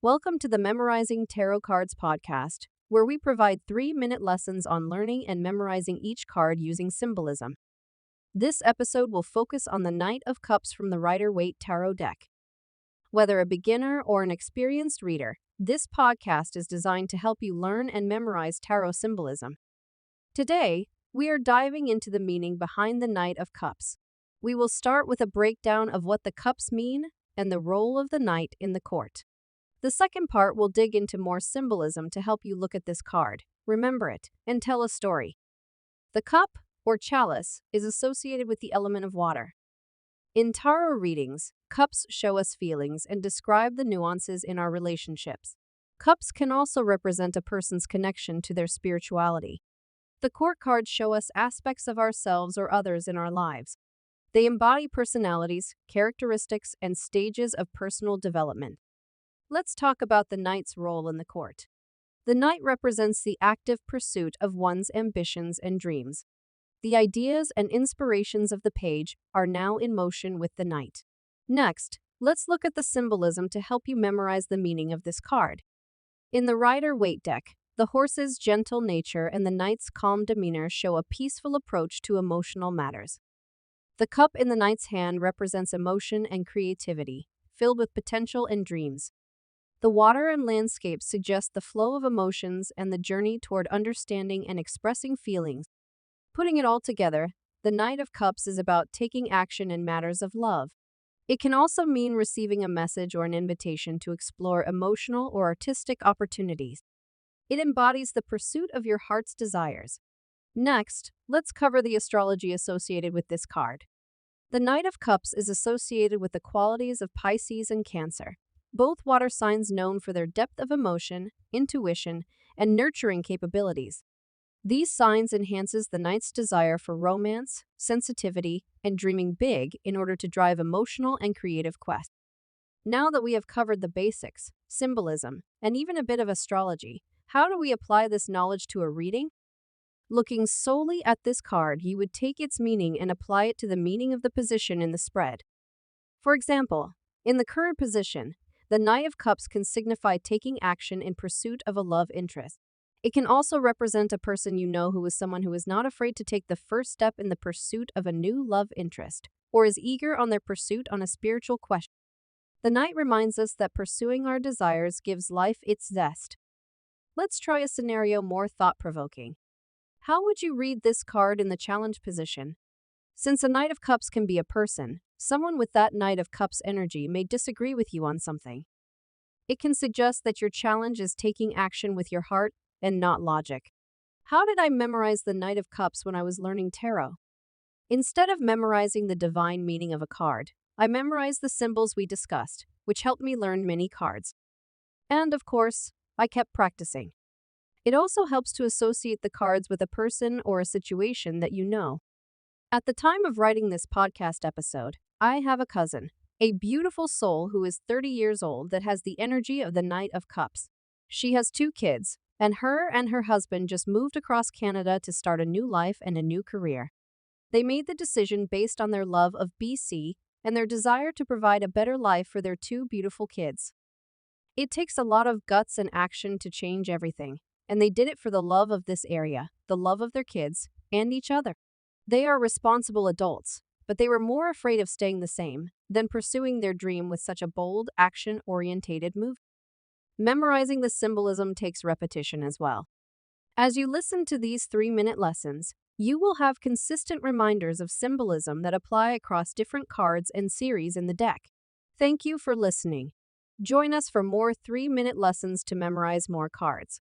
Welcome to the Memorizing Tarot Cards podcast, where we provide 3-minute lessons on learning and memorizing each card using symbolism. This episode will focus on the Knight of Cups from the Rider Waite Tarot Deck. Whether a beginner or an experienced reader, this podcast is designed to help you learn and memorize tarot symbolism. Today, we are diving into the meaning behind the Knight of Cups. We will start with a breakdown of what the cups mean and the role of the knight in the court. The second part will dig into more symbolism to help you look at this card, remember it, and tell a story. The cup, or chalice, is associated with the element of water. In tarot readings, cups show us feelings and describe the nuances in our relationships. Cups can also represent a person's connection to their spirituality. The court cards show us aspects of ourselves or others in our lives. They embody personalities, characteristics, and stages of personal development. Let's talk about the knight's role in the court. The knight represents the active pursuit of one's ambitions and dreams. The ideas and inspirations of the page are now in motion with the knight. Next, let's look at the symbolism to help you memorize the meaning of this card. In the Rider Waite deck, the horse's gentle nature and the knight's calm demeanor show a peaceful approach to emotional matters. The cup in the knight's hand represents emotion and creativity, filled with potential and dreams. The water and landscape suggest the flow of emotions and the journey toward understanding and expressing feelings. Putting it all together, the Knight of Cups is about taking action in matters of love. It can also mean receiving a message or an invitation to explore emotional or artistic opportunities. It embodies the pursuit of your heart's desires. Next, let's cover the astrology associated with this card. The Knight of Cups is associated with the qualities of Pisces and Cancer, both water signs known for their depth of emotion, intuition, and nurturing capabilities. These signs enhances the knight's desire for romance, sensitivity, and dreaming big in order to drive emotional and creative quests. Now that we have covered the basics, symbolism, and even a bit of astrology, how do we apply this knowledge to a reading? Looking solely at this card, you would take its meaning and apply it to the meaning of the position in the spread. For example, in the current position, the Knight of Cups can signify taking action in pursuit of a love interest. It can also represent a person you know who is someone who is not afraid to take the first step in the pursuit of a new love interest, or is eager on their pursuit on a spiritual quest. The Knight reminds us that pursuing our desires gives life its zest. Let's try a scenario more thought-provoking. How would you read this card in the challenge position? Since a Knight of Cups can be a person, someone with that Knight of Cups energy may disagree with you on something. It can suggest that your challenge is taking action with your heart and not logic. How did I memorize the Knight of Cups when I was learning tarot? Instead of memorizing the divine meaning of a card, I memorized the symbols we discussed, which helped me learn many cards. And of course, I kept practicing. It also helps to associate the cards with a person or a situation that you know. At the time of writing this podcast episode, I have a cousin, a beautiful soul who is 30 years old that has the energy of the Knight of Cups. She has 2 kids, and her husband just moved across Canada to start a new life and a new career. They made the decision based on their love of BC and their desire to provide a better life for their 2 beautiful kids. It takes a lot of guts and action to change everything, and they did it for the love of this area, the love of their kids, and each other. They are responsible adults, but they were more afraid of staying the same than pursuing their dream with such a bold, action-orientated move. Memorizing the symbolism takes repetition as well. As you listen to these 3-minute lessons, you will have consistent reminders of symbolism that apply across different cards and series in the deck. Thank you for listening. Join us for more 3-minute lessons to memorize more cards.